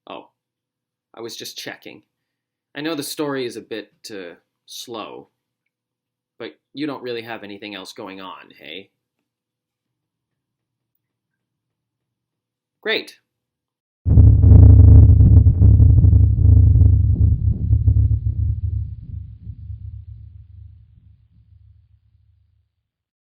Oh, I was just checking. I know the story is a bit, slow, but you don't really have anything else going on, hey? Great.